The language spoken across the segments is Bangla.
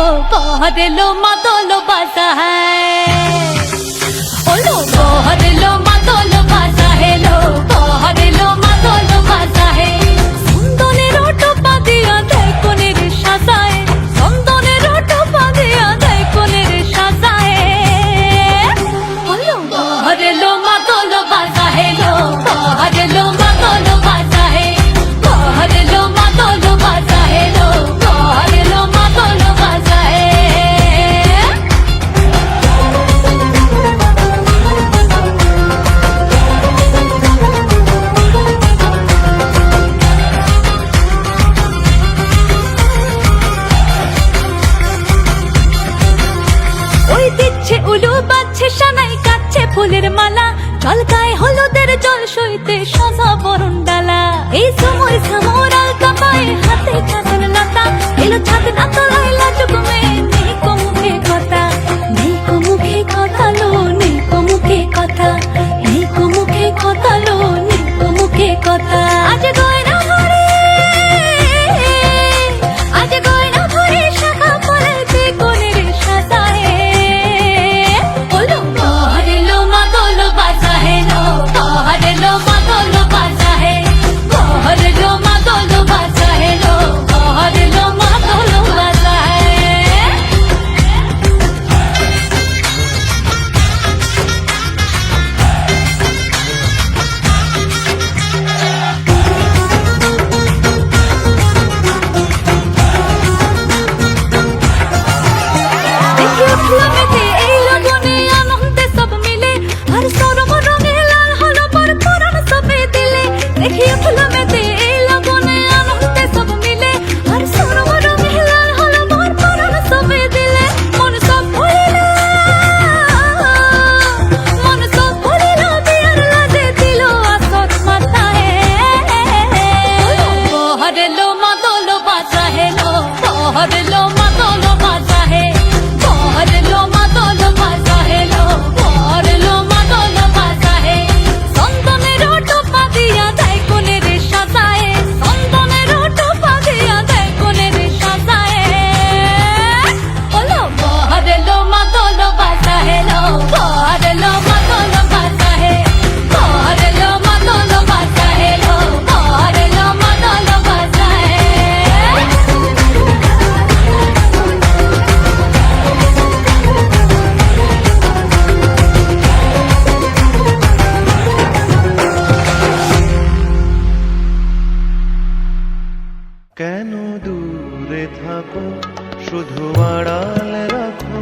बहर लो मातोलो बाजा है ओ लो बहर लो मातोलो बाजा है लो बहर लो मातोलो बाजा है सुंदने रोटो पादिया देखो निर साजाए सुंदने रोटो पादिया देखो निर साजाए ओ लो बहर लो मातोलो बाजा है लो बहर लो मातोलो बाजा है बहर लो मातोलो बाजा है लो बहर लो मातोलो बाजा है ওই দিচ্ছে উলু বাজছে সানাই কাচ্ছে ফুলের মালা জল গায়ে হলুদের জল সইতে সাজা বরণ ডালা এই সময় সামর আলতা পায়ে হাতে কাঁচের লতা এলো ছাদ না তোলায় লাজুক মেয়ে নেই কো মুখে কথা নেই কো মুখে কথা লো নেই কো মুখে কথা নেই কো মুখে কথা লো নেই কো মুখে কথা আজ গয়না ভরে আজ গয়না ভরে শাখা পড়েছে কোনের সাজায় বলো বহর লো মাতোলো বাজা হে লো বহর লো মাতোলো বাজা হে বহর লো মাতোলো বাজা হে লো বহর লো মাতোলো বাজা হে দেখি উঠলো মেতে এই লগনে আনন্দে সব মিলে আর সরম রঙে লাল হলো পর পরাণ সবে দিলে দেখি উঠলো মেতে এই লগনে আনন্দে সব মিলে আর সরম রঙে লাল হলো পর পরাণ সবে দিলে মন সব ভুলিল বিয়ার লাজে দিল আসর মাথায় বহর লো মাতোলো বাজা হে লো বহর লো মাতোলো বাজা হে বহর লো মাতোলো বাজা হে লো বহর লো মাতোলো বাজা হে সন্দনের ওটো পাদিয়া দেয় কোনের সাজায় সন্দনের ওটো পাদিয়া দেয় কোনের সাজায় ওলো বহর লো মাতোলো বাজা হে লো বহর লো মাতোলো বাজা হে বহর লো মাতোলো বাজা হে লো বহর লো মাতোলো বাজা হে কেন দূরে থাকো শুধু আড়াল রাখো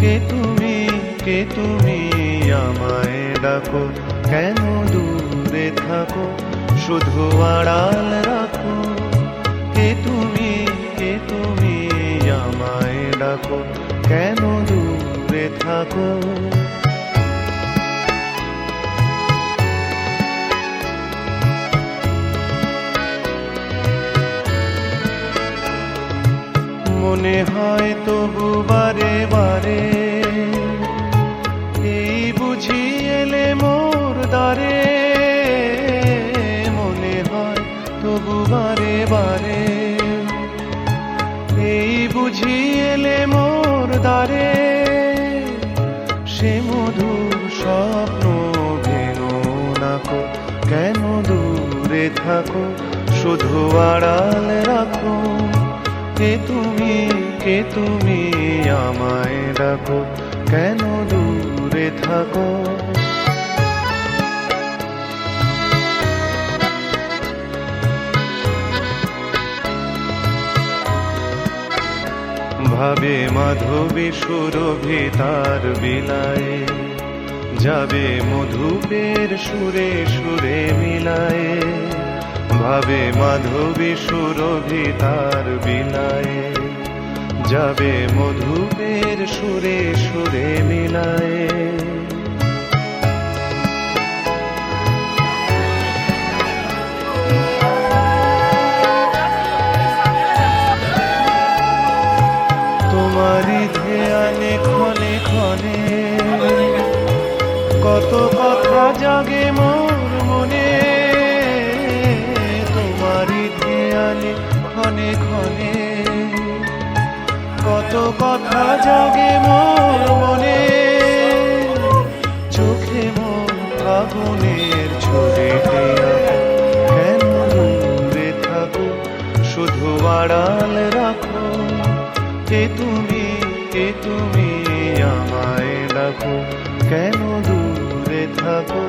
কে তুমি আমায় ডাকো কেন দূরে থাকো শুধু আড়াল রাখো কে তুমি আমায় ডাকো কেন দূরে থাকো মনে হয় তবু বারে বারে এই বুঝি এলে মোর দ্বারে মনে হয় তবু বারে বারে এই বুঝি এলে মোর দ্বারে সে মধুর স্বপ্ন ভেঙো নাকো কেন দূরে থাকো শুধু আড়াল রাখো কে তুমি আমায় ডাকো কেন দূরে থাকো ভাবে মাধবী সুরভি তার বিলায়ে যাবে মধুপের সুরে সুরে মিলায়ে ভাবে মাধবী সুরভি তার বিলায়ে যাবে মধুপের সুরে সুরে মিলায়ে তোমারই ধ্যানে ক্ষণে ক্ষণে কত কথা জাগে মোর মনে তোমারই ধ্যানে ক্ষণে ক্ষণে কত কথা জাগে মোর মনে, চোখে মোর আগুনের ছবিতে আঁকো। কেন দূরে থাকো, শুধু আড়াল রাখো। কে তুমি আমায় ডাকো, কেন দূরে থাকো।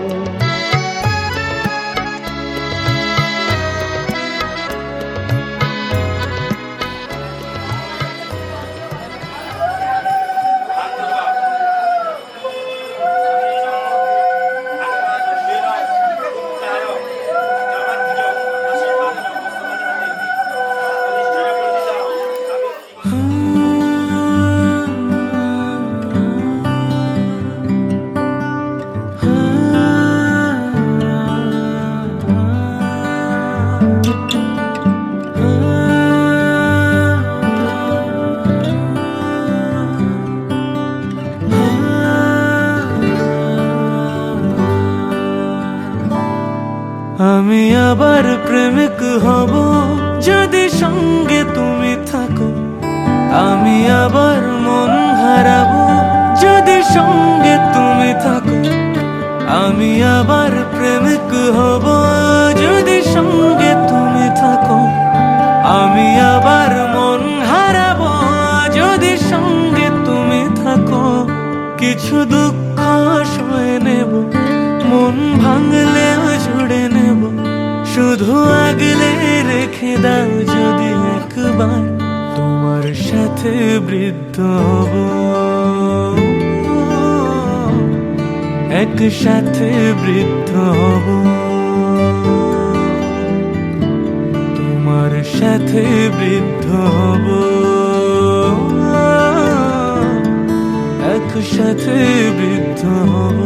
আমি আবার প্রেমিক হব যদি সঙ্গে তুমি থাকো। আমি আবার মন হারাবো যদি সঙ্গে তুমি থাকো। আমি আবার প্রেমিক হব যদি সঙ্গে তুমি থাকো। আমি আবার মন হারাবো যদি সঙ্গে তুমি থাকো। কিছু দুঃখ সয়ে নেব, মন ভাঙলেও জুড়ে নেব। শুধু আগলে রেখে দাও যদি একবার, তোমার সাথে বৃদ্ধ হব। একসাথে বৃদ্ধ হব, তোমার সাথে বৃদ্ধ হব। একসাথে বৃদ্ধ হব।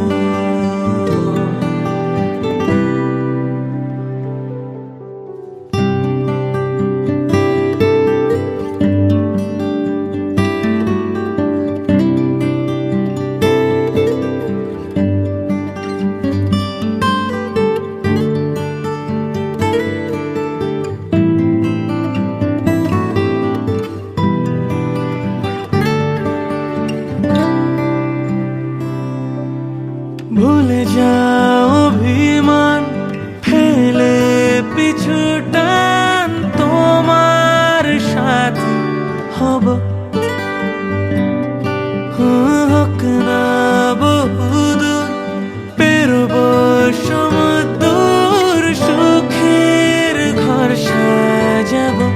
ভুলে যাও অভিমান, ফেলে পিছু টান। তোমার সাথে হব, হোক না বহুদূর, পেরোব সমুদ্র। সুখের ঘর সাজাবো,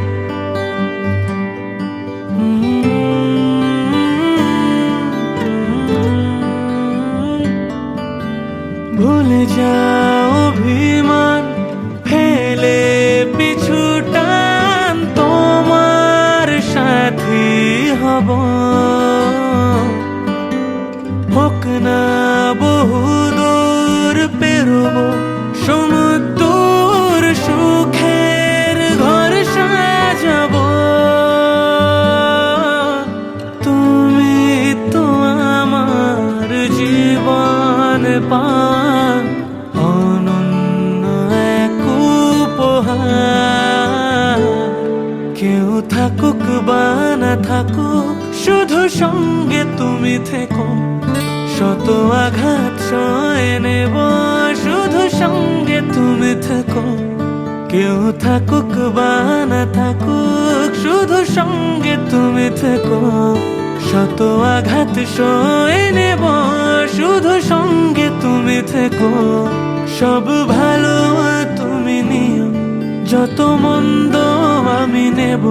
ভুলে যাও অভিমান, ফেলে পিছু টান। তোমার সাথী হব, হোক না বহুদূর, পেরোব সমুদ্র। সুখের ঘর সাজাবো, তুমি তো আমার জীবন পান। অনন্য এক উপহার, কেউ থাকুক বা না থাকুক, শুধু সঙ্গে তুমি থেকো। শত আঘাত সয়ে নেব, শুধু সঙ্গে তুমি থেকো। কেউ থাকুক বা না থাকুক, শুধু সঙ্গে তুমি থেকো। শত আঘাত সয়ে নেব, শুধু সঙ্গে তুমি থেকো। সব ভালো তুমি নিও, যত মন্দ আমি নেব।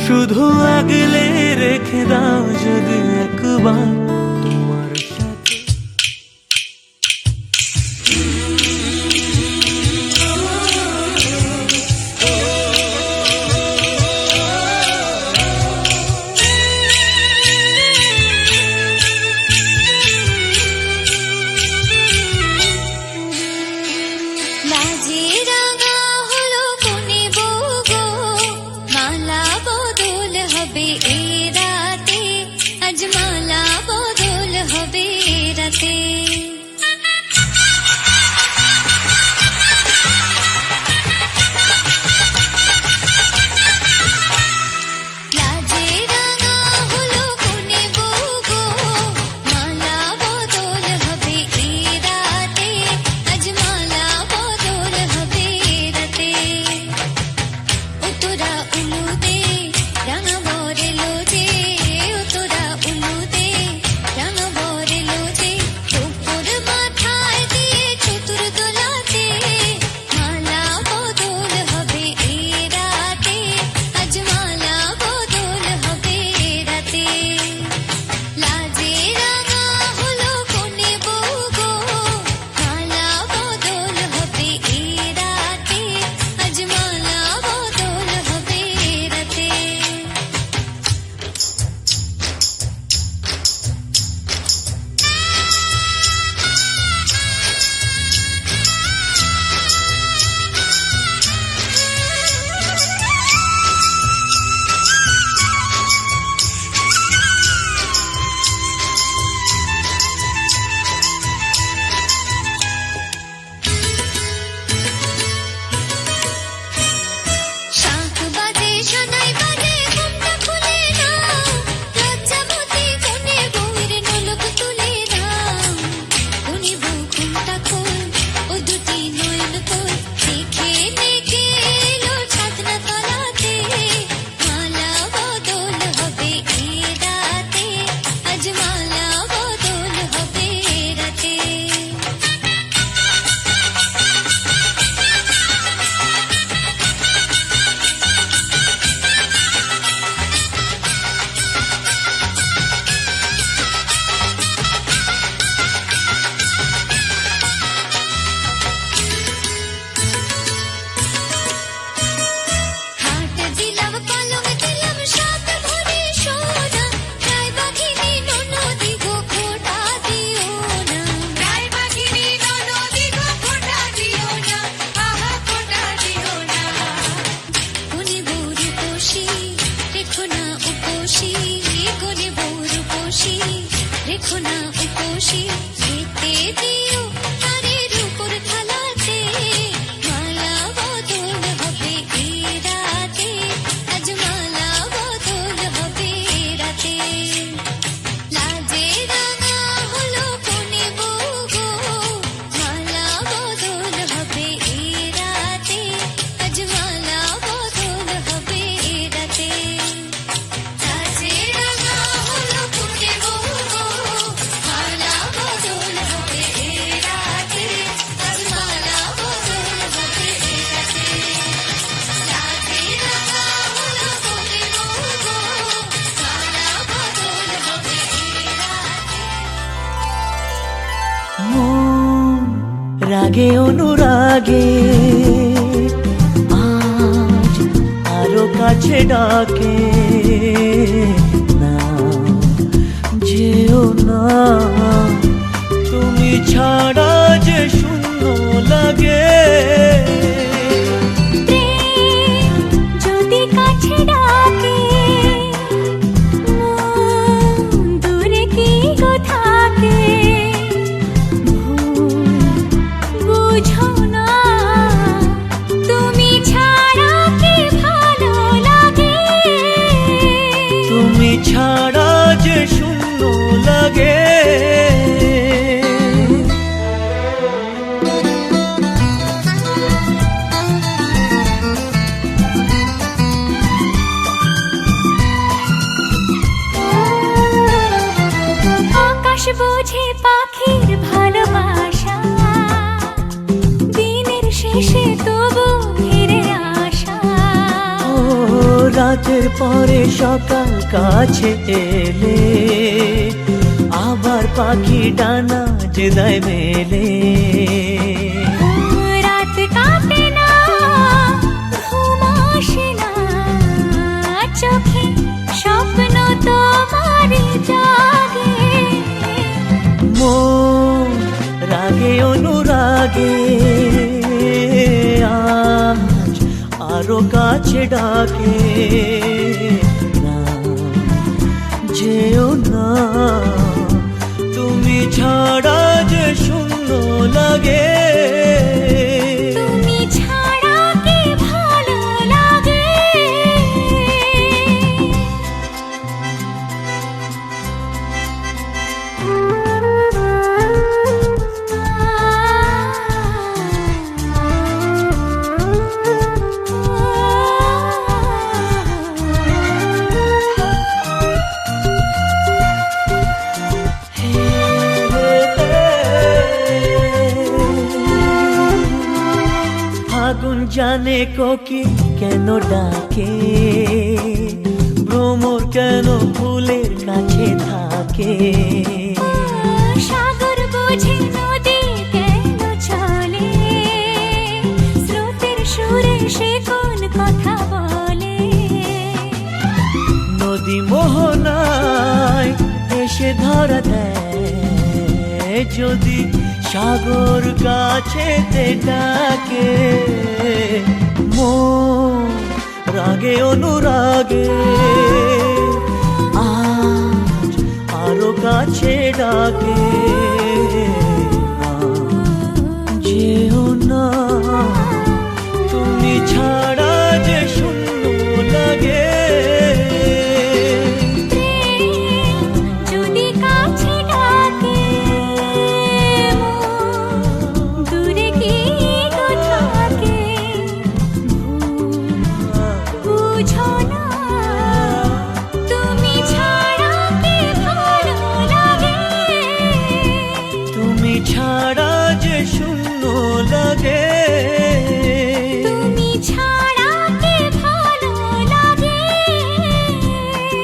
শুধু আগলে রেখে দাও যদি একবার, তোমার সাথে। লাজে রাঙা হলো কোনে বউ গো, মালা বদল হবে এ রাতে। আজ মালা বদল রেখো না উপসী খেতে দিও তারের উপর থালাতে মালা বদল হবে এ রাতে আজ মালা বদল হবে এ রাতে লাজে রাঙা হলো কোনে বউ গো মালা বদল হবে এ রাতে আজ মালা বদল হবে এ রাতে লাজে রাঙা হলো কোনে বউ গো মালা বদল হবে এ রাতে আজ মালা বদল হবে এ রাতে লাজে রাঙা হলো কোনে বউ গো মালা বদল হবে এ রাতে মন রাগে অনুরাগে আজ আরো কাছে ডাকে না যেও না তুমি ছাড়া যে শূন্য লাগে প্রেম যদি কাছে ডাকে মন দূরে কি গো থাকে ভুল বুঝো না তুমি ছাড়া কি ভালো লাগে তুমি ছাড়া যে শূন্য লাগে আকাশ বোঝে পাখির ভালোবাসা দিনের শেষে তবু ফিরে আসা ও রাতের পরে সকাল কাছে এলে আবার পাখি ডানা যে দেয় মেলে রাত কাটে না ঘুম আসে না চোখে স্বপ্ন তোমারই জাগে মন রাগে অনুরাগে আজ আরো কাছে ডাকে না যেও না তুমি ছাড়া যে শূন্য লাগে তুমি ছাড়া কি ভালো লাগে আগুন জানে কোকিল কেন ডাকে ভ্রমর কেন ফুলের কাছে থাকে সাগর বোঝে নদী কেন চলে স্রোতের সুরে সে কোন কথা বলে নদী মোহনায় এসে ধরা দেয় যদি সাগর কাছে ডাকে মন রাগে অনুরাগে আজ আরো কাছে ডাকে যেও না তুমি ছাড়া যে শূন্য লাগে যদি কাছে ডাকে দূরে কি গো থাকে বুঝো না তুমি ছাড়া কি ভালো লাগে তুমি ছাড়া যে শূন্য লাগে তুমি ছাড়া কি ভালো লাগে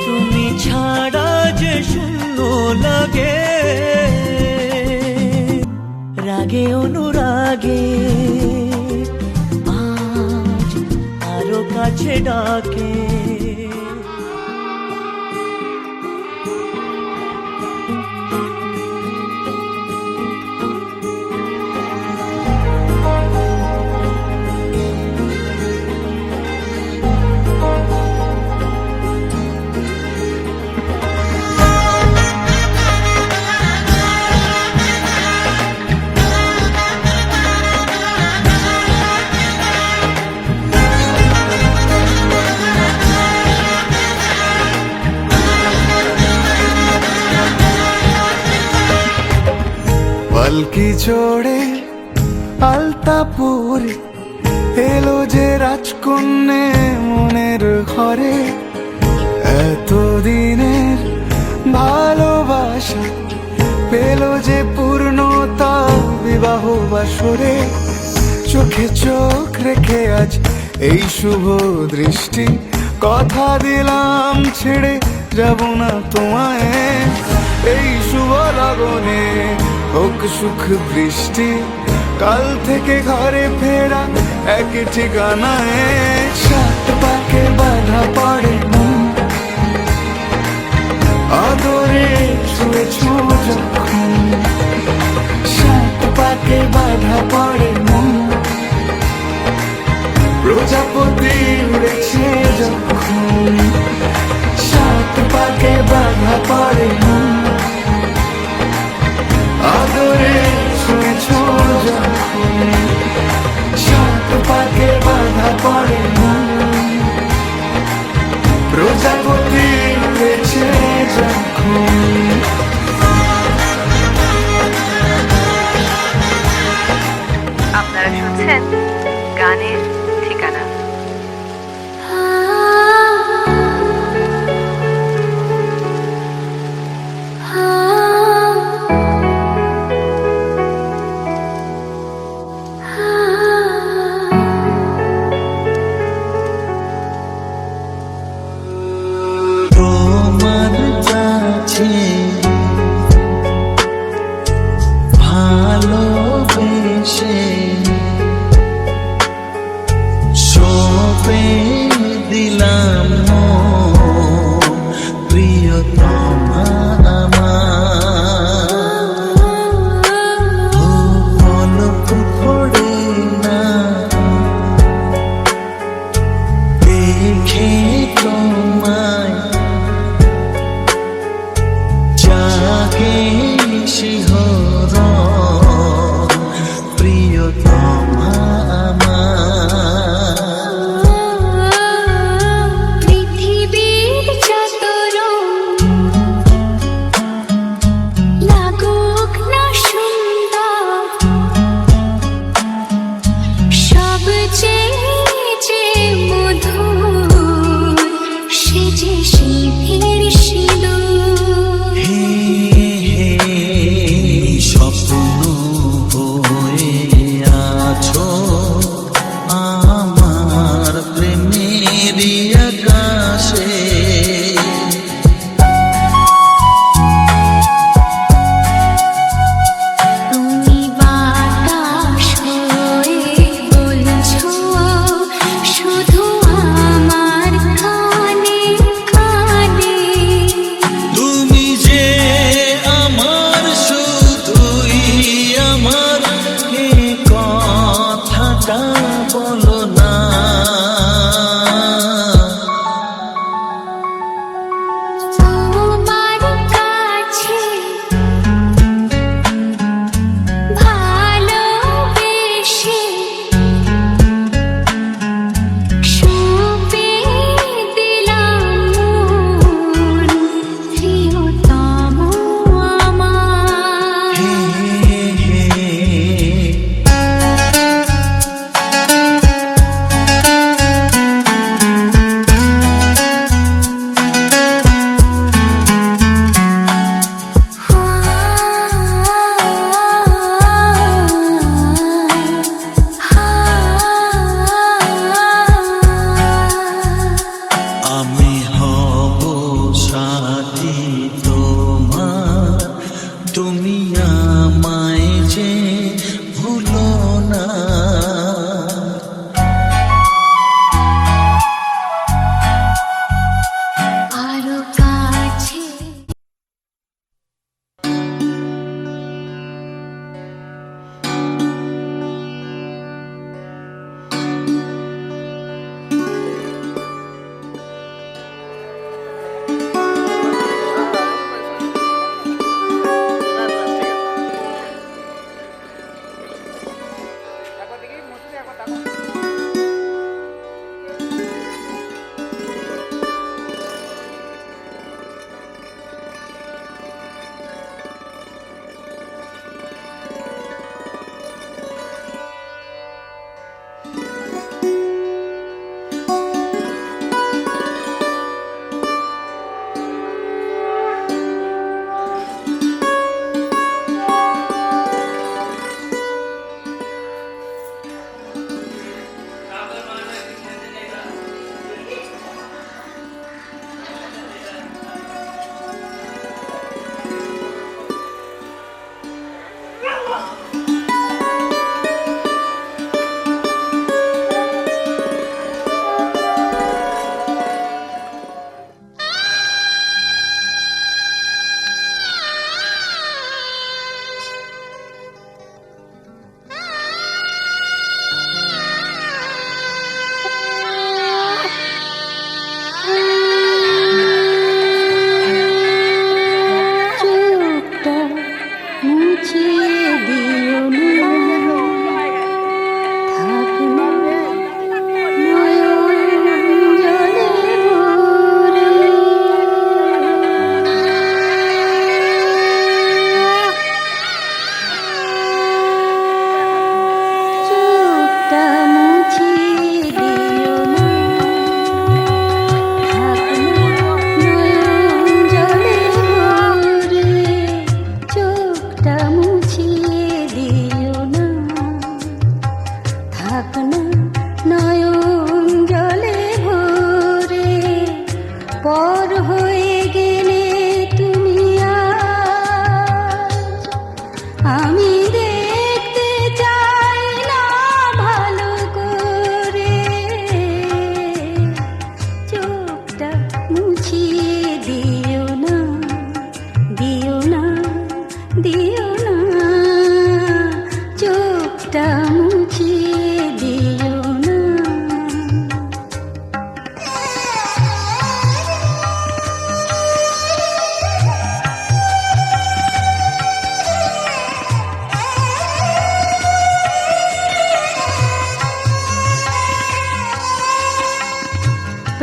তুমি ছাড়া যে শূন্য লাগে রাগে অনুরাগে আজ আরো কাছে ডাকে পালকি চড়ে আলতা পরে এলো যে রাজকন্যে মনের ঘরে। এতদিনের ভালোবাসা পেল যে পূর্ণতা বিবাহ বাসরে। চোখে চোখ রেখে আজ এই শুভ দৃষ্টি, কথা দিলাম ছেড়ে যাব না তোমায়। এই শুভ লগনে হোক সুখ বৃষ্টি, কাল থেকে ঘরে ফেরা এক ঠিকানায়। সাত পাকে বাধা পড়ে মন, আদরে ছুঁয়েছ যখন। সাত পাকে বাধা পড়ে মন, প্রজাপতি উড়েছে যখন। সাত পাকে বাধা পড়ে মন, আদরে ছুঁয়েছ যখন। সাত পাকে বাধা পড়ে মন, প্রজাপতি উড়েছে যখন। আপনারা শুনছেন গানের ঠিকানা। তোমার কাছে ভালোবেসে সঁপে দিলাম মন, প্রিয়তমা আমার। পলক পড়ে না দেখে তোমায়, জাগে শিহরণ, প্রিয়তমা আমার।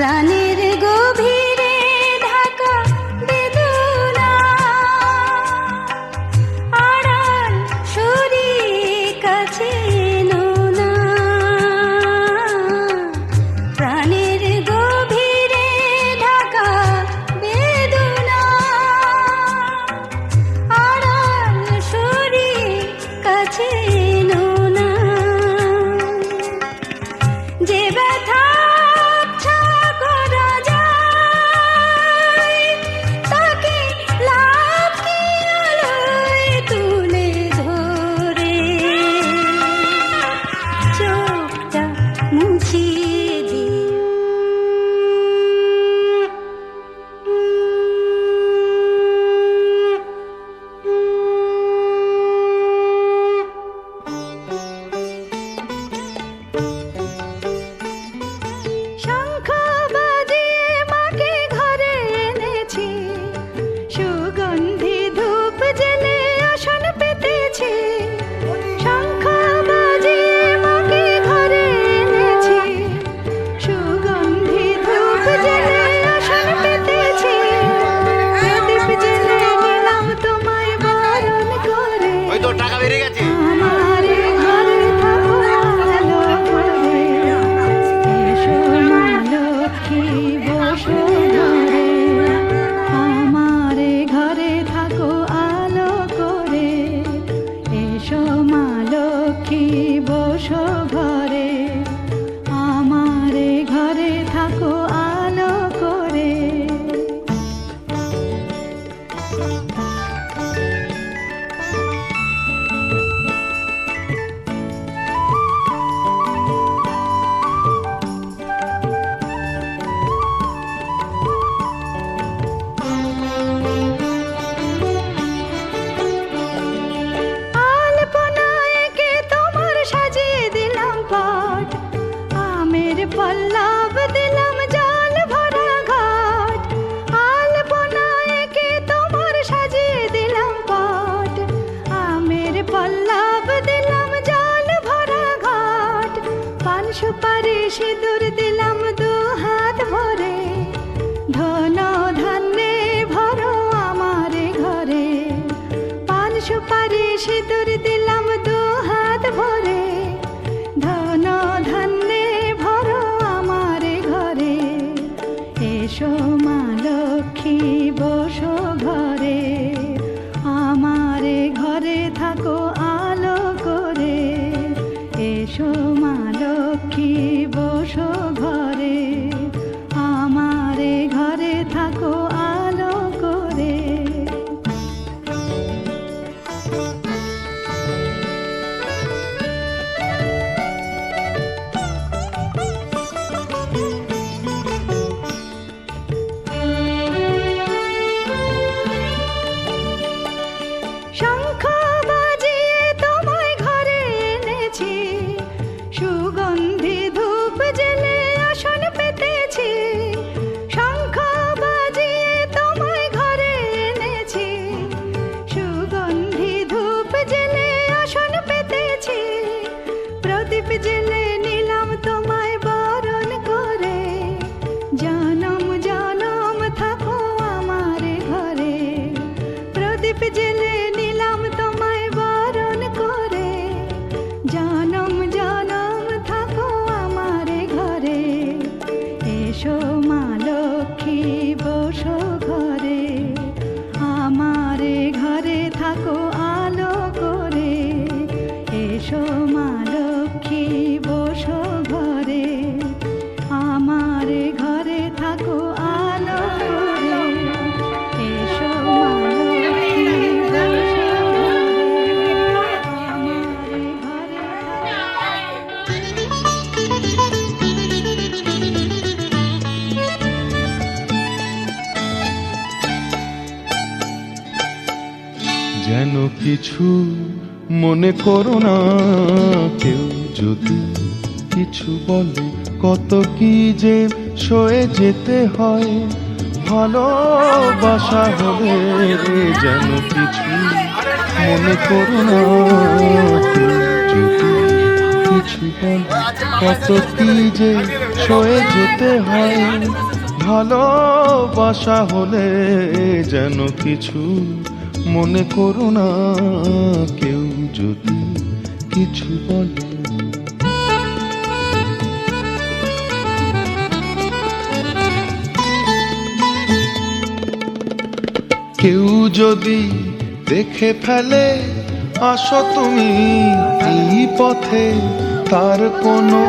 প্রাণের গভীরে ঢাকা বেদনা আড়াল সরি কাছে এলো না প্রাণের গভীরে ঢাকা বেদনা আড়াল সরি কাছে এলো না যে ব্যথা আচ্ছা করা যায় তাকে লাফিয়ে আলোয় তুলে ধরে চোখটা মুছিয়ে দিই শঙ্খ বাজিয়ে মাকে ঘরে এনেছি সুগন্ধি ধূপ জেলে আসন পেতেছি শঙ্খ বাজিয়ে মাকে ঘরে এনেছি সুগন্ধি ধূপ জেলে আসন পেতেছি প্রদীপ জেলে নিলাম তোমায় বরণ করে ওই তো টাকা বেড়ে গেছে। আমার ঘরে থাকো আলো করে এসো মা লক্ষ্মী বসো ঘরে আমার ঘরে থাকো আলো করে এসো মা লক্ষ্মী বসো ঘরে আমার ঘরে থাকো আলো করে আলপনায় এঁকে তোমার সাজিয়ে দিলাম পট আমের পল্লব দিলাম জল ভরা ঘাট আলপনায় এঁকে তোমার সাজিয়ে দিলাম পট আমের পল্লব দিলাম জল ভরা ঘাট পান সুপারি সিঁদুর দিলাম দু হাত ভরে ধন ধান্যে ভরো আমার ঘরে পান সুপারি সিঁদুর দিলাম দু হাত ভরে ধন ধান্যে ভরো আমার ঘরে এসো মা লক্ষ্মী বসো ঘরে আমার ঘরে থাকো আলো করে এসো মা লক্ষ্মী বসো ঘরে আমার ঘরে থাকো আলো করে শঙ্খ বাজিয়ে তোমায় ঘরে এনেছি সুগন্ধি ধূপ জেলে আসন পেতেছি শঙ্খ বাজিয়ে তোমায় ঘরে এনেছি সুগন্ধি ধূপ জেলে আসন পেতেছি প্রদীপ জেলে নিলাম তোমায় বরণ করে জনম জনম থাকো আমার ঘরে প্রদীপ জেলে নিলাম তোমায় বরণ করে জনম জনম থাকো আমার ঘরে এসো মা লক্ষ্মী বসো ঘরে আমার ঘরে থাকো আলো করে এসো মা লক্ষ্মী বসো ঘরে আমার ঘরে থাকো আলো করে এসো মা লক্ষ্মী বসো যেন কিছু মনে করো না কেউ যদি কিছু বলে কত কি যে সয়ে যেতে হয় ভালোবাসা হলে যেন কিছু মনে করো না কেউ যদি কিছু বলে কত কি যে সয়ে যেতে হয়। ভালোবাসা হলে যেন কিছু মনে করো না, কেউ যদি কিছু বলে। কেউ যদি দেখে ফেলে আসো তুমি এই পথে, তার কোনো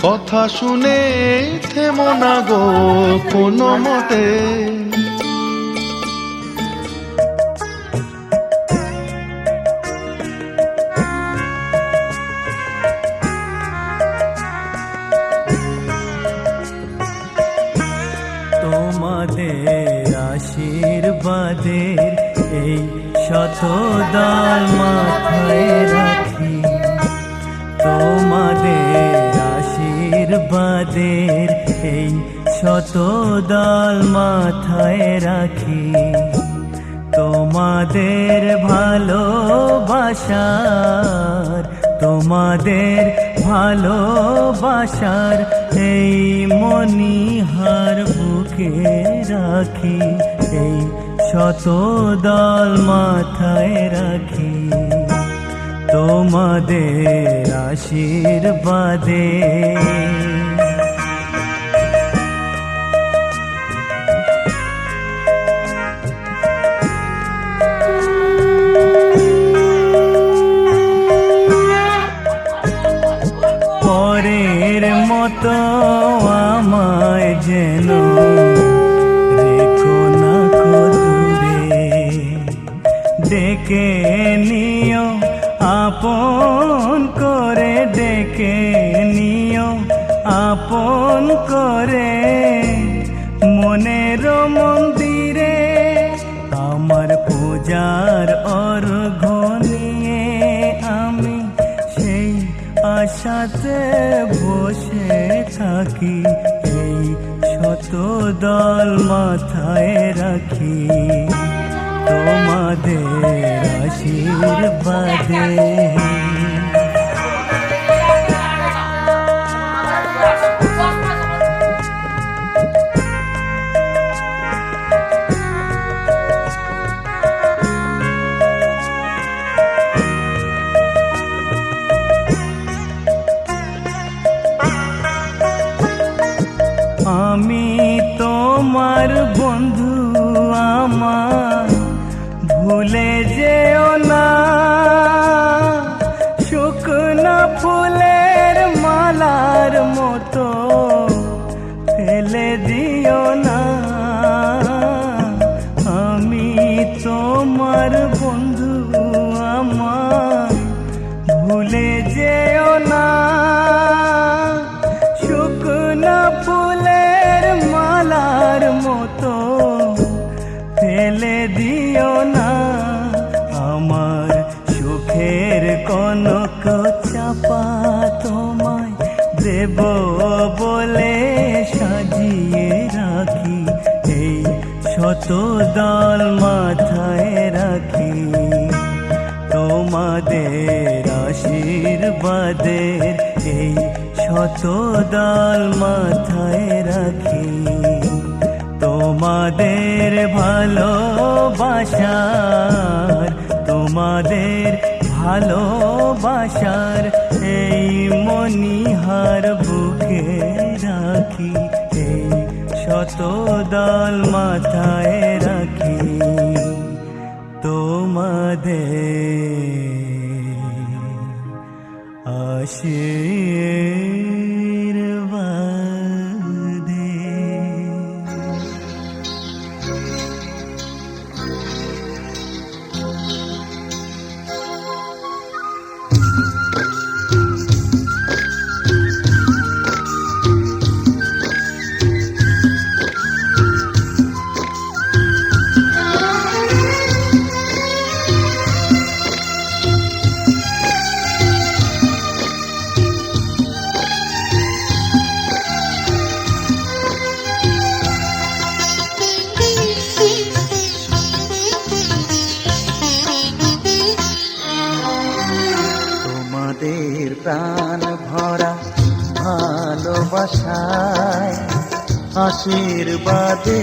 কথা শুনে থেমো না গো কোনো মতে। তোমাদের আশীর্বাদের এই শতদাল মাথায় রাখি, তোমাদের আশীর্বাদের এই শতদাল মাথায় রাখি। তোমাদের ভালোবাসার, তোমাদের ভালোবাসার এই মণিহার বুকে রাখি, এই শতদল মাথায় রাখি। তোমাদের আশীর্বাদে পরের মতো আমায় যেন রেখো না কো দূরে, ডেকে নিও আপন করে, ডেকে নিও আপন করে। মনের মন্দিরে আমার পূজার অর্ঘ্য নিয়ে আমি সেই আশাতে বসে থাকি, এই শতদল মাথায় রাখি। তোমাদের আশীর্বাদে আমি তোমার বন্ধু, আমার ভুলে যেও না। শুকনো ফুলের মালার মতো ফেলে দিও না। আমি তোমার বন্ধু, আমার ভুলে যেও না। শুকনো ফুলের মালার মতো ফেলে দিও না। আমার সুখের কনক চাপা তোমায় দেব বলে সাজিয়ে রাখি, এই শতদল মাথায় রাখি। তোমাদের আশীর্বাদের এই শতদল মাথায় রাখি। তোমাদের ভালোবাসার, তোমাদের ভালোবাসার এই মণিহার বুকে রাখি, এই শতদল মাথায় রাখি। তোমাদের আশীর্বাদে বাসায় আশীর্বাদে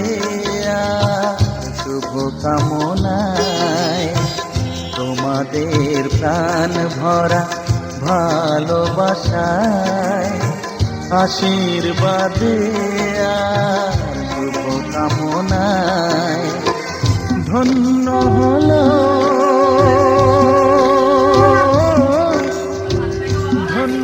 আর শুভ কামনায় তোমাদের প্রাণ ভরা ভালোবাসায় আশীর্বাদে আর শুভ কামনায় ধন্য হলো ধন্য।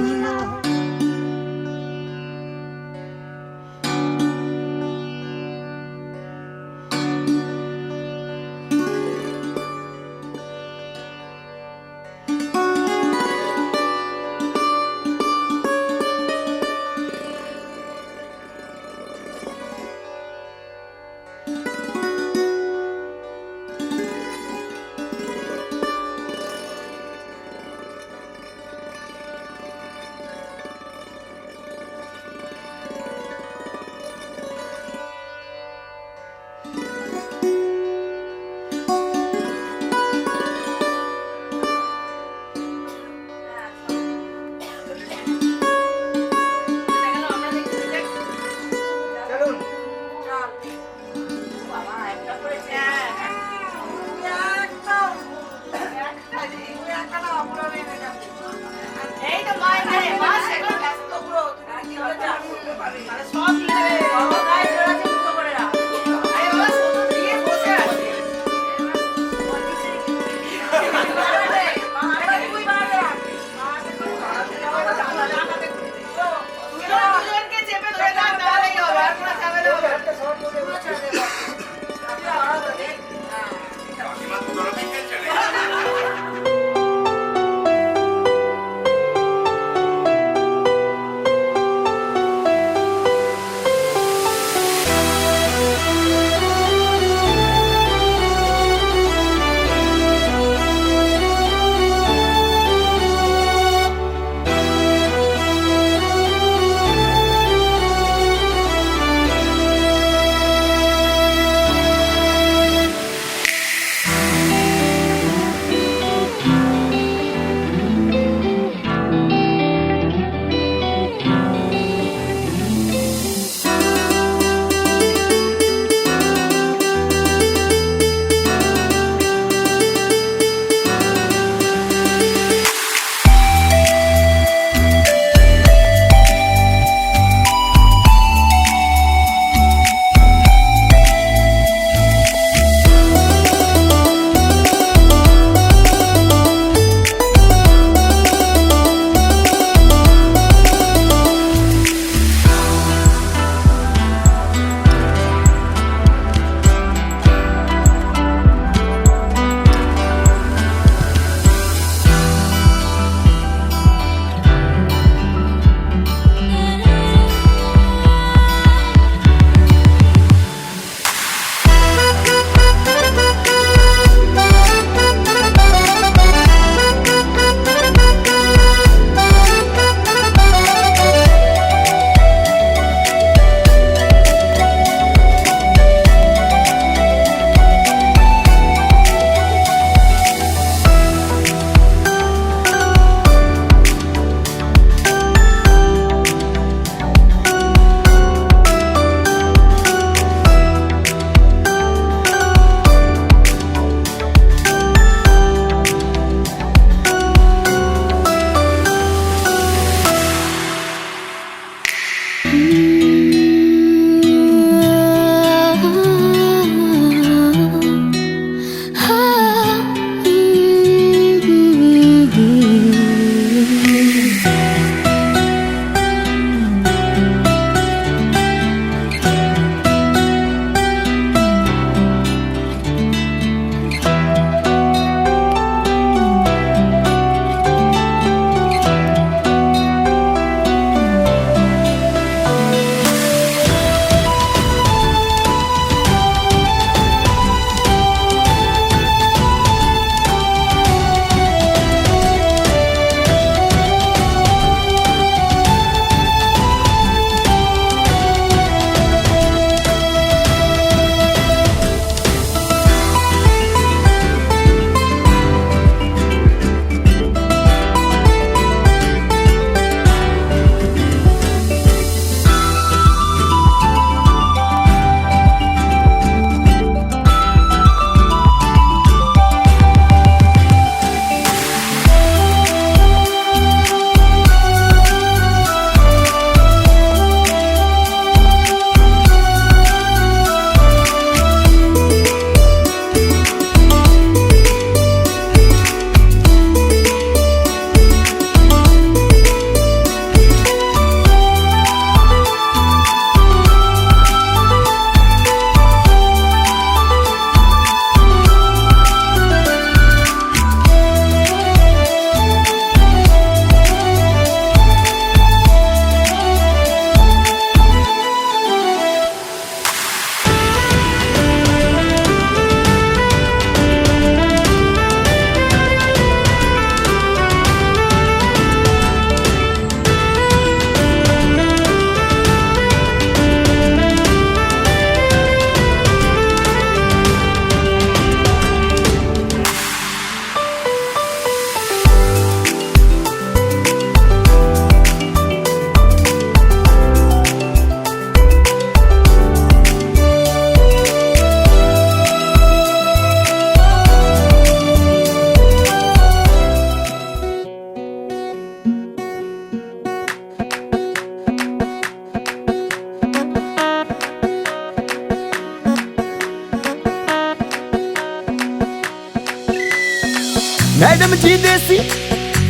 मैडम जी देसी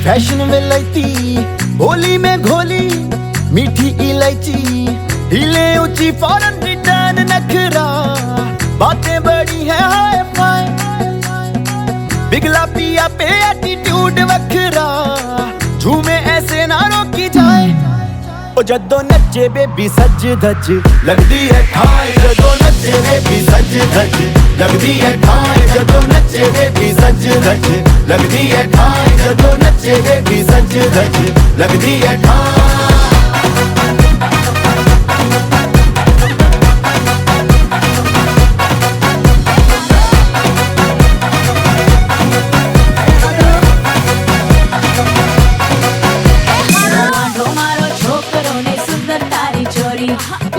फैशन में लैती, होली में घोली मीठी इलायची, हिले ऊंची फॉरन रिटर्न नखरा, बातें बड़ी है हाय फाय, बिगला पिया पे एटीट्यूड वखरा, झूमे ऐसे ना रोकी जाए। ओ जदों नचे बेबी सज धज लगदी है ठाई, जदों नचे बेबी सज धज लगदी है ठाई, जदों नचे बेबी सज धज लगदी है ठाई, जदों नचे बेबी सज धज लगदी है ठाई।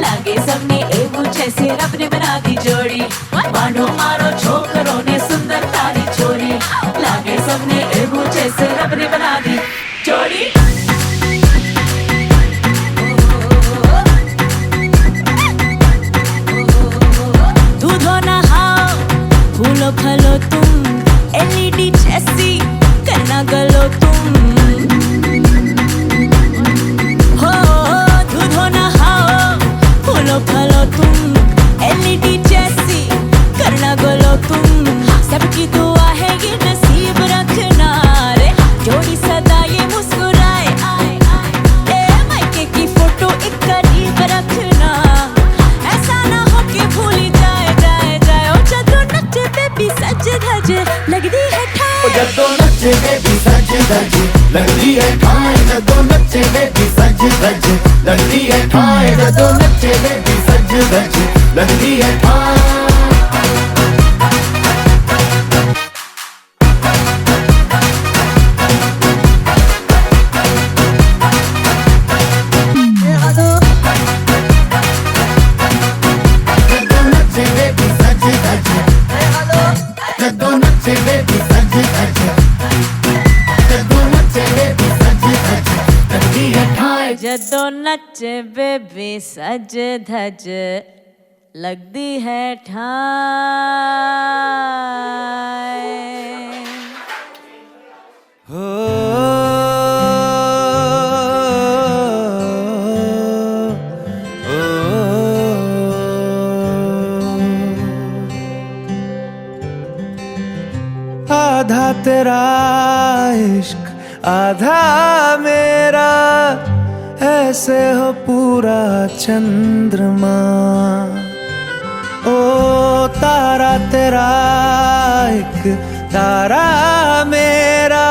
लागे सबने એવું છે સે રબને બના દી જોડી, બાંધો મારો છોકરો ને સુંદર તારી છોરી, લાગે सबने એવું છે સે રબને બના દી જોડી। दूधो नहाओ फूलो फलो तुम, एलईडी जैसी करना गलो तुम, फलो तुम एलईडी जैसी करना गोलो तुम, सबकी दुआ है ये नसीब रखना रे, जोड़ी सदा ये मुस्कुराए आए आए, ए मायके की फोटो एक करीब रखना, ऐसा ना हो कि भूल जाए जाए जाए। ओ जदों नचे बेबी सज धज लगदी है ठाई, ओ जदों नचे बेबी सज धज लगदी है ठाई, जदों नचे बेबी सज धज लगदी है ठाई, जदों नचे बेबी सज धज लगदी है ठाई। जदों नचे बेबी सज धज लगदी है ठाई। आधा तेरा इश्क आधा मेरा, ऐसे हो पूरा चंद्रमा, ओ तारा तेरा एक तारा मेरा,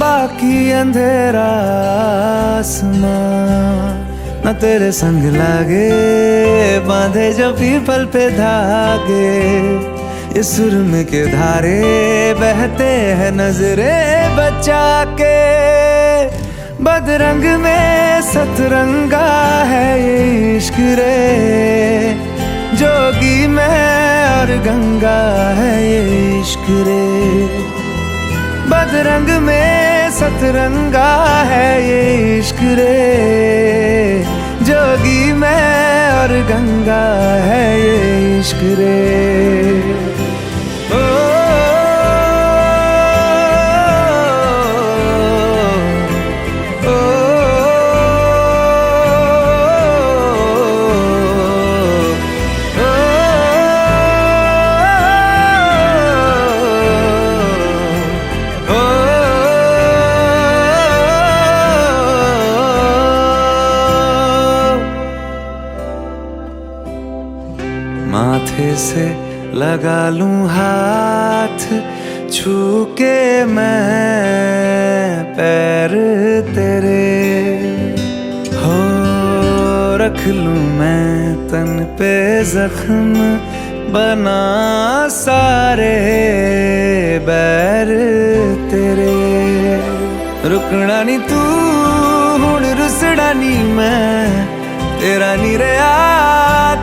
बाकी अंधेरा आसमां। न तेरे संग लागे बांधे जो पीपल पे धागे, ये सुरम के धारे बहते हैं नजरे बचा के, बदरंग में सतरंगा है ये इश्क रे, जोगी में और गंगा है ये इश्क रे, बदरंग में सतरंगा है ये इश्क रे, जोगी में और गंगा है ये इश्क रे। माथे से लगा लूं हाथ, छू के मैं पैर तेरे, हो रख लूं मैं तन पे जख्म, बना सारे बैर तेरे, रुकना नी तू हुण रुसड़ा नी मैं, तेरा नी रहा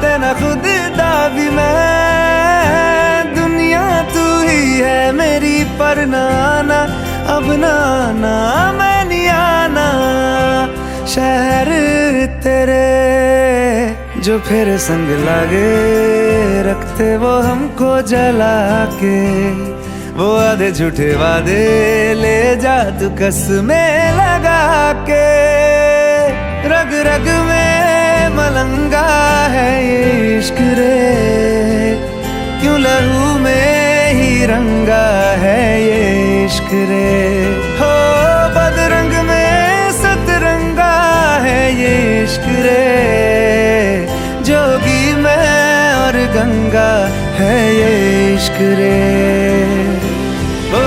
तेना खुद दा भी मैं, दुनिया तू ही है मेरी पर नाना, अब नाना मैं नहीं आना, शहर तेरे जो फिर संग लागे, रखते वो हमको जला के, वो आधे झूठे वादे ले जा तू कसमें लगा के। रग रग में मलंगा है ये इश्क रे, क्यों लहू में ही रंगा है ये इश्क रे। हो बदरंग में सतरंगा है ये इश्क रे, जोगी मैं और गंगा है ये इश्क रे। ओ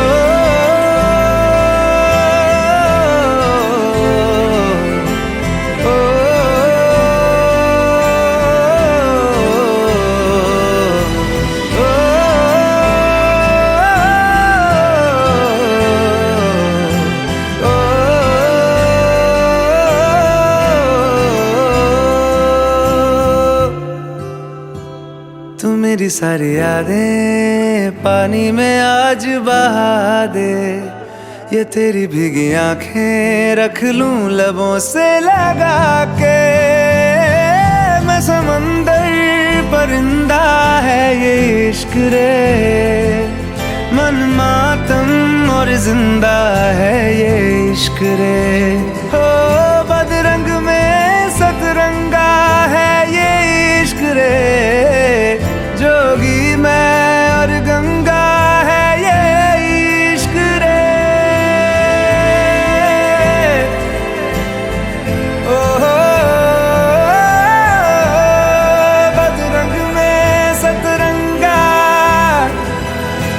तू मेरी सारी यादें पानी में आज बहा दे। ये तेरी भीगी आंखें रख लूं लबों से लगा के। मैं समंदर परिंदा है ये इश्क रे, मन मातम और जिंदा है ये इश्क रे। हो बदरंग में सतरंगा है ये इश्क रे, जोगी मैं और गंगा है ये इश्क रे। ओ बदरंग में सतरंगा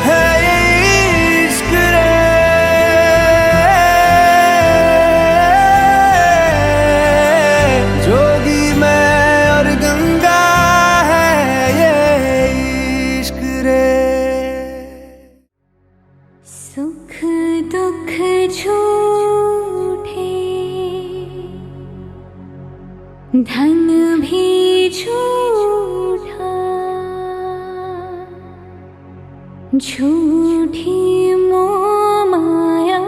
है ये इश्क रे। जोगी मैं और गंगा सुख दुख झूठे, धन भी झूठा, झूठी मोह माया,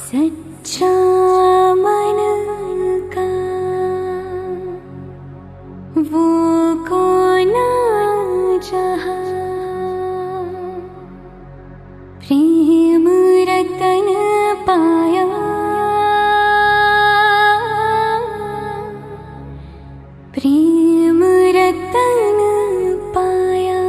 सच्चा मन का वो कौन जहाँ। प्रेम रतन पाया, प्रेम रतन पाया।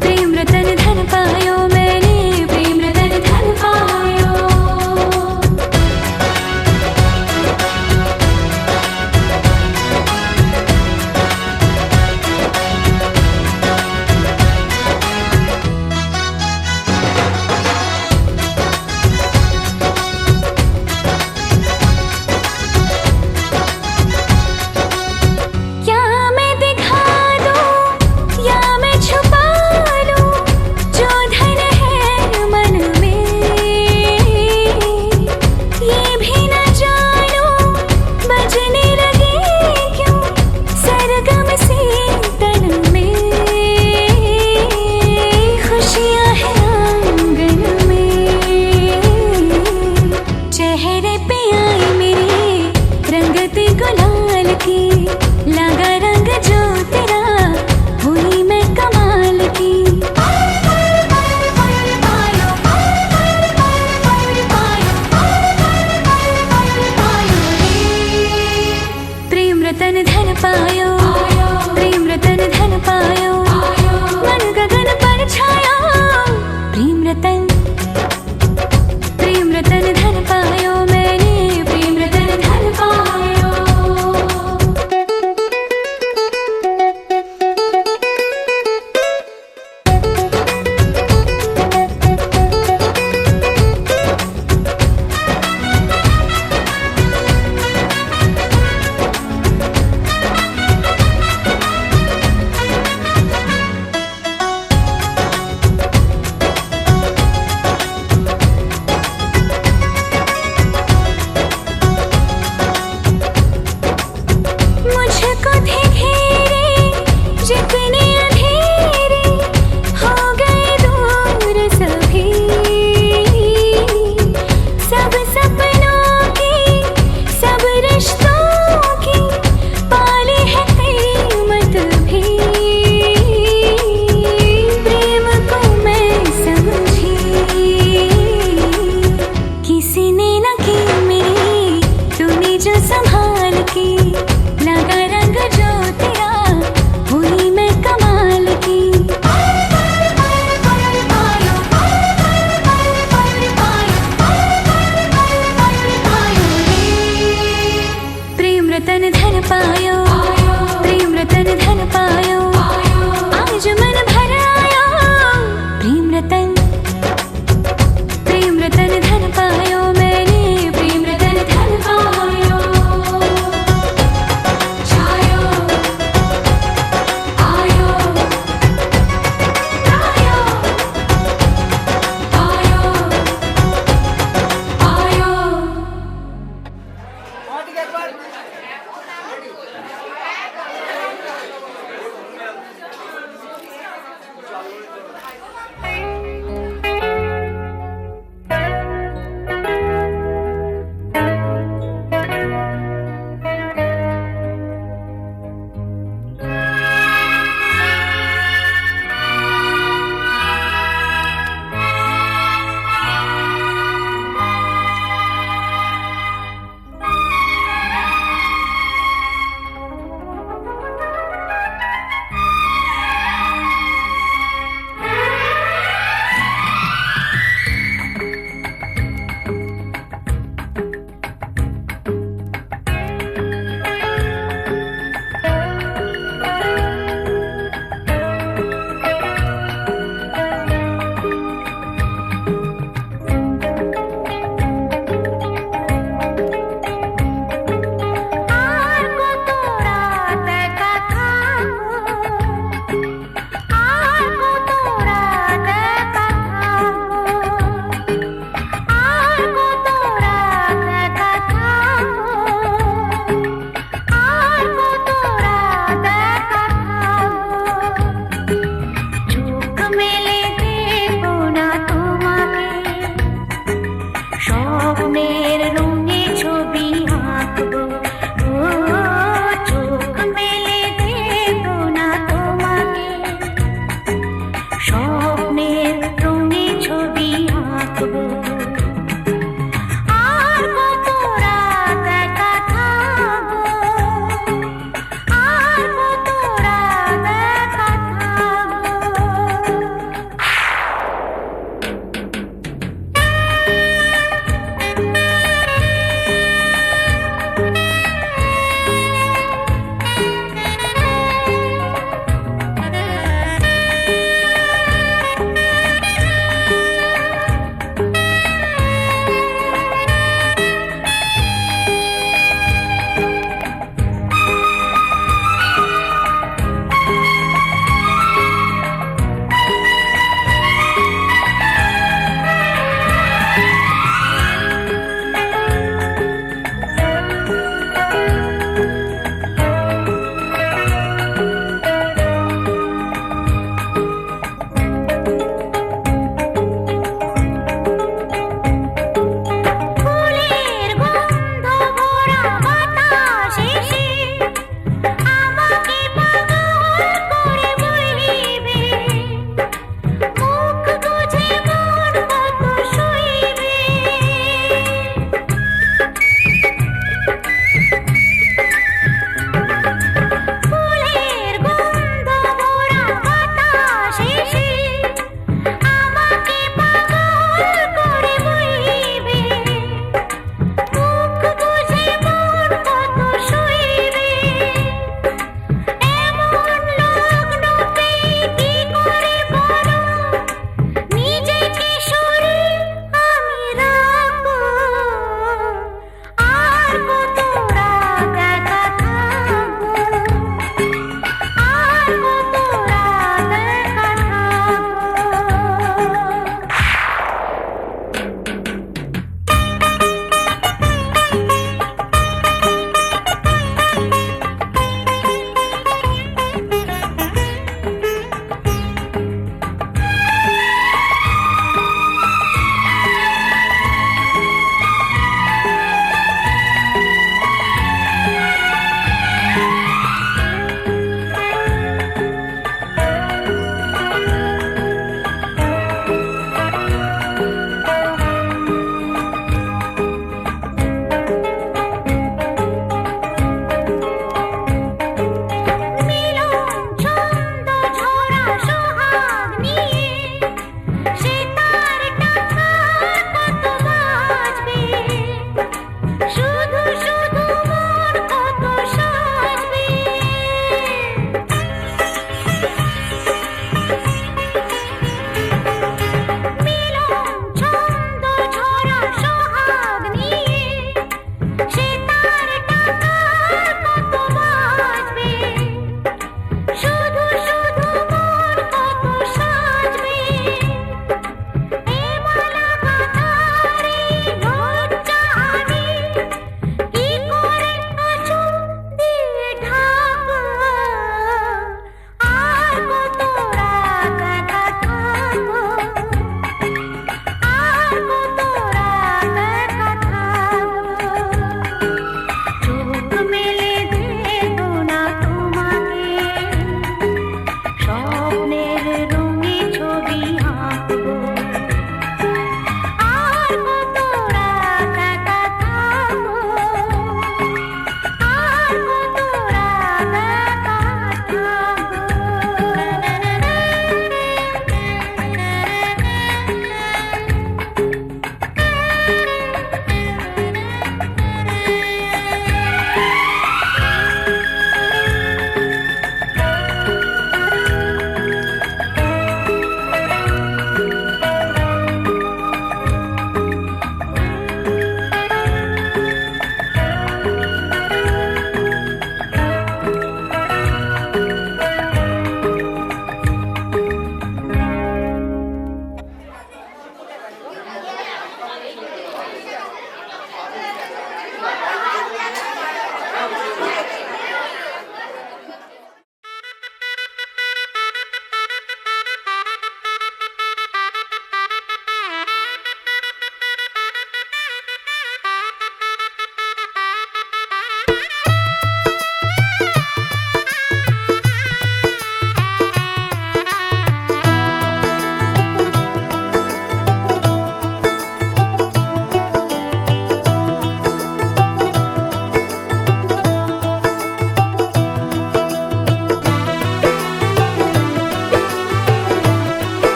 प्रेम रतन धन पायो मैंने, प्रेम रतन धन पायो।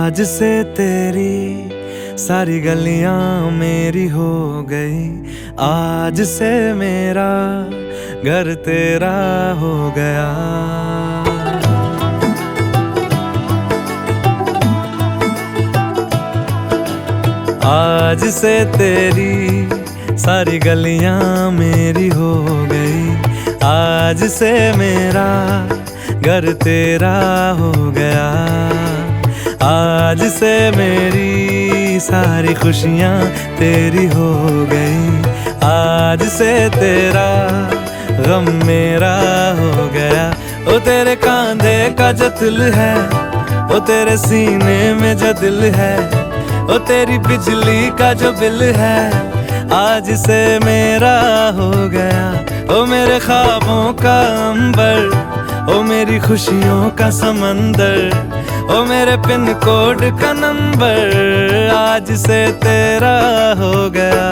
आज से तेरी सारी गलियां मेरी हो गई, आज से मेरा घर तेरा हो गया। आज से तेरी सारी गलियां मेरी हो गई, आज से मेरा घर तेरा हो गया। आज से मेरी सारी खुशियां तेरी हो गई, आज से तेरा गम मेरा हो गया। ओ तेरे कांधे का जो दिल है, ओ तेरे सीने में जो दिल है, ओ तेरी बिजली का जो बिल है, आज से मेरा हो गया। ओ मेरे ख्वाबों का अंबर, ओ मेरी खुशियों का समंदर, ओ मेरे पिन कोड का नंबर, आज से तेरा हो गया।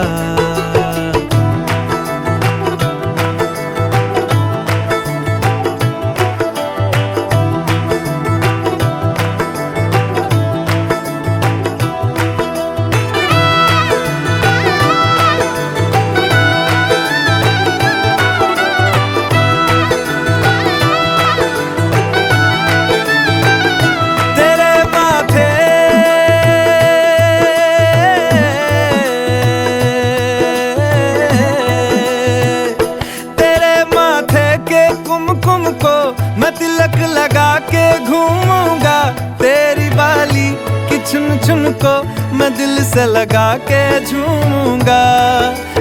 कुमकुम को मैं तिलक लगा के घूमूंगा, तेरी बाली की चुन चुन को मैं दिल से लगा के झूमूंगा।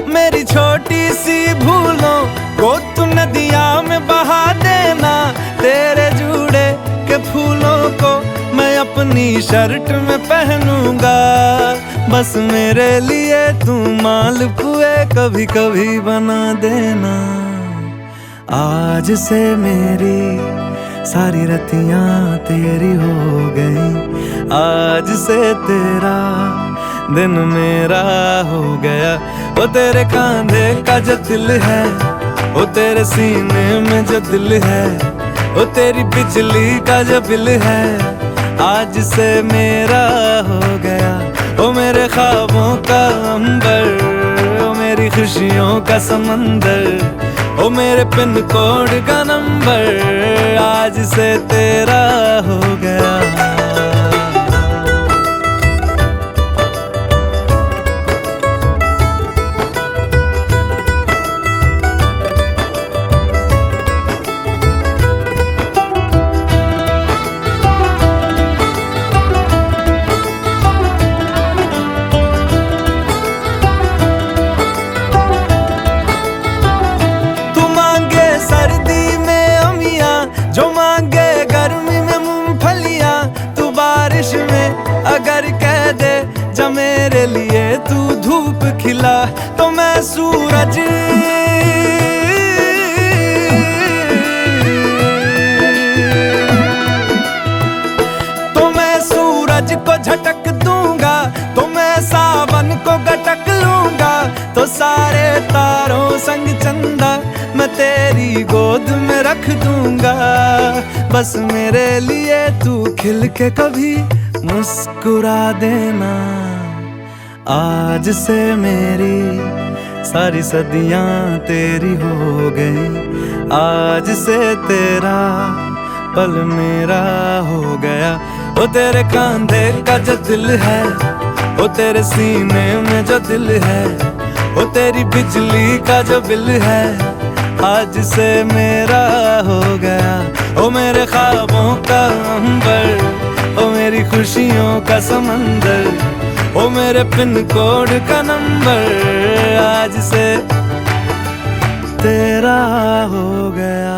मेरी छोटी सी भूलों को तू नदिया में बहा देना, तेरे जूड़े के फूलों को मैं अपनी शर्ट में पहनूंगा। बस मेरे लिए तू मालपुए कभी कभी बना देना। आज से मेरी सारी रतियां तेरी हो गई, आज से तेरा दिन मेरा हो गया। ओ तेरे कांधे का जो दिल है, ओ तेरे सीने में जो दिल है, ओ तेरी बिजली का जो बिल है, आज से मेरा हो गया। ओ मेरे ख्वाबों का अंबर, ओ मेरी खुशियों का समंदर, ओ मेरे पिन कोड का नंबर, आज से तेरा हो गया। जो मांगे गर्मी में मूंगफलियां, तू बारिश में अगर कह दे जा मेरे लिए तू धूप खिला, तो मैं सूरज को झटक दूंगा, तो मैं सावन को गटक लूंगा। तो सारे तारों संग चंदा मैं तेरी गोद में रख दूंगा। बस मेरे लिए तू खिल के कभी मुस्कुरा देना। आज से मेरी सारी सदियां तेरी हो गई, आज से तेरा पल मेरा हो गया। ओ तेरे कांधे का जो दिल है, ओ तेरे सीने में जो दिल है, ओ तेरी बिजली का जो बिल है, आज से मेरा हो गया। ओ मेरे ख्वाबों का अंबर, ओ मेरी खुशियों का समंदर, ओ मेरे पिन कोड का नंबर, आज से तेरा हो गया।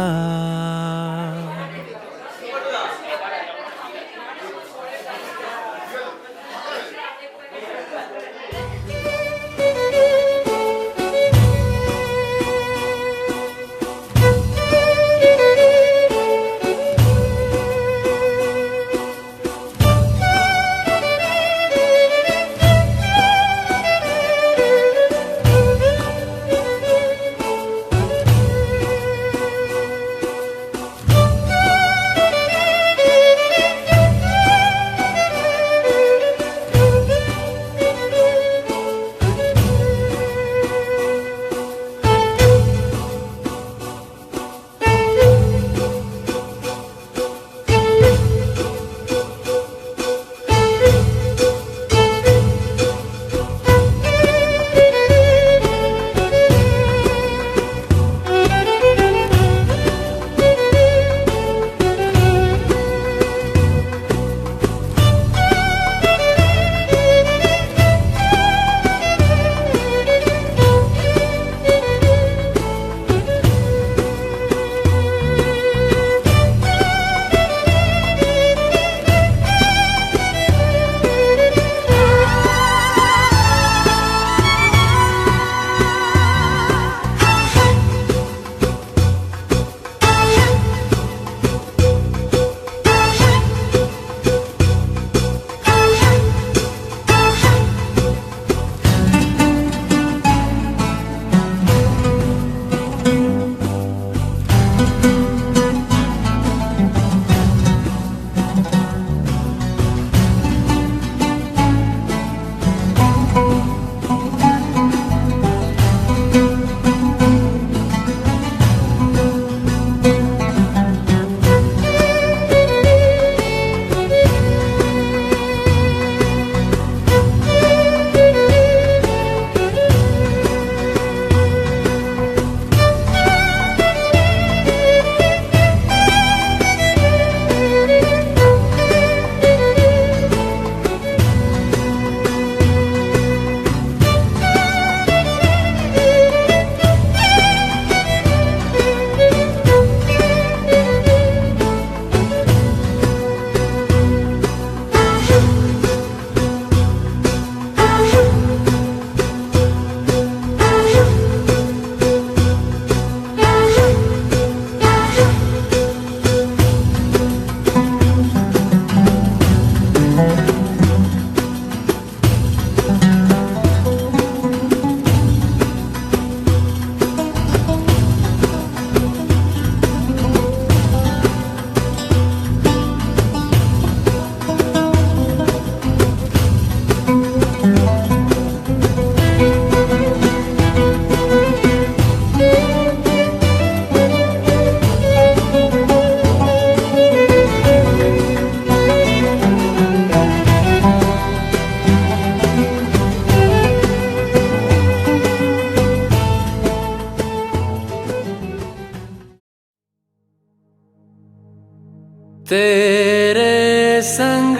तेरे संग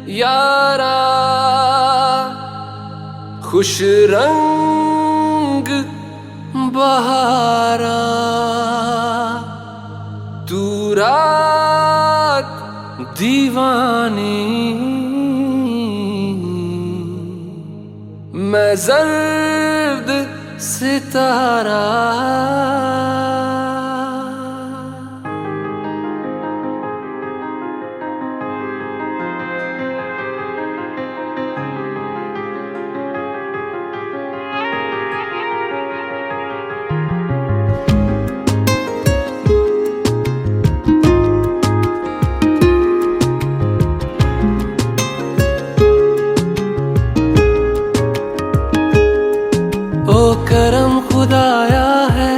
यारा खुश रंग बहारा, तू रात दीवानी, मैं जर्द सितारा। ओ करम खुदाया है,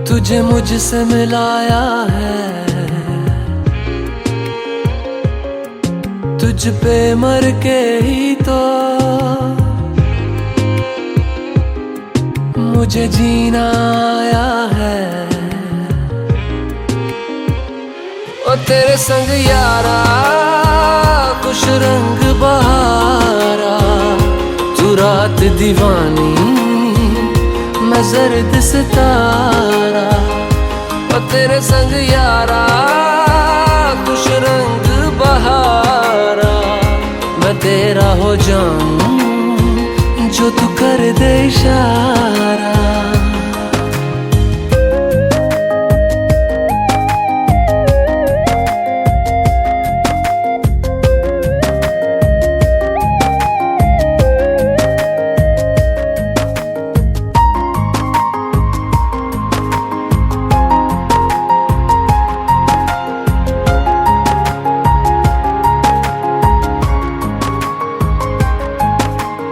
तुझे मुझसे मिलाया है। तुझ पे मर के ही तो मुझे जीना आया है। ओ तेरे संग यारा खुश रंग बहारा, तू रात दीवानी, मैं जर्द सितारा। ओ तेरे संग यारा खुश रंग बहारा, मैं तेरा हो जाऊं जो तू कर दे इशारा।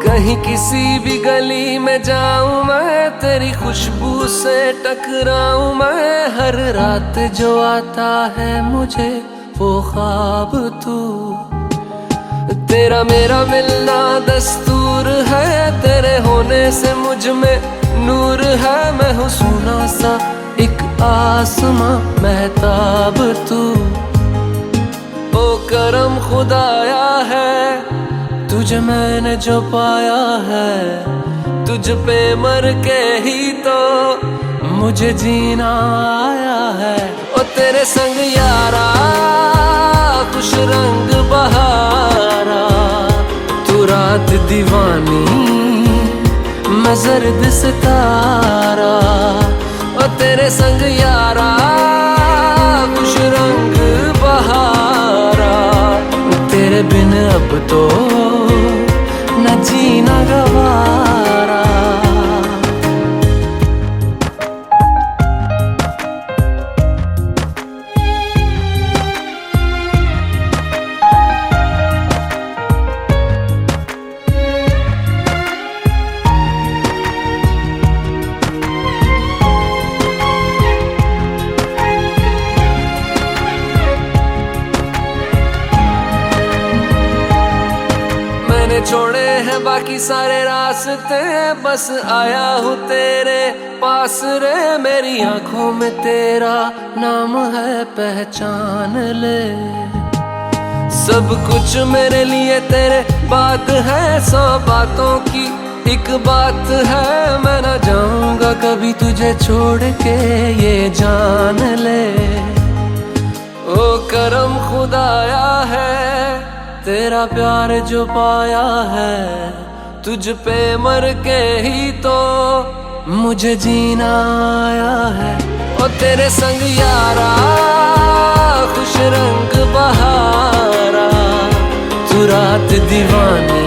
कहीं किसी भी गली में जाऊं मैं, तेरी खुशबू से टकराऊं मैं। हर रात जो आता है मुझे वो ख्वाब तू, तेरा मेरा मिलना दस्तूर है। तेरे होने से मुझ में नूर है, मैं हूँ सोना सा एक आसमां महताब तू। ओ करम खुदाया है, तुझे मैंने जो पाया है। तुझ पे मर के ही तो मुझे जीना आया है। ओ तेरे संग यारा खुश रंग बहारा, तू रात दीवानी, मैं जर्द सितारा। ओ तेरे संग यारा खुश रंग बहारा, तेरे बिन अब तो न जीना गवारा। छोड़े हैं बाकी सारे रास्ते, बस आया हूँ तेरे पास रे। मेरी आंखों में तेरा नाम है, पहचान ले। सब कुछ मेरे लिए तेरे बात है, 100 बातों की एक बात है। मैं ना जाऊंगा कभी तुझे छोड़ के, ये जान ले। ओ करम खुदाया है, तेरा प्यार जो पाया है। तुझ पे मर के ही तो मुझे जीना आया है। ओ तेरे संग यारा खुश रंग बहारा, तू रात दीवानी,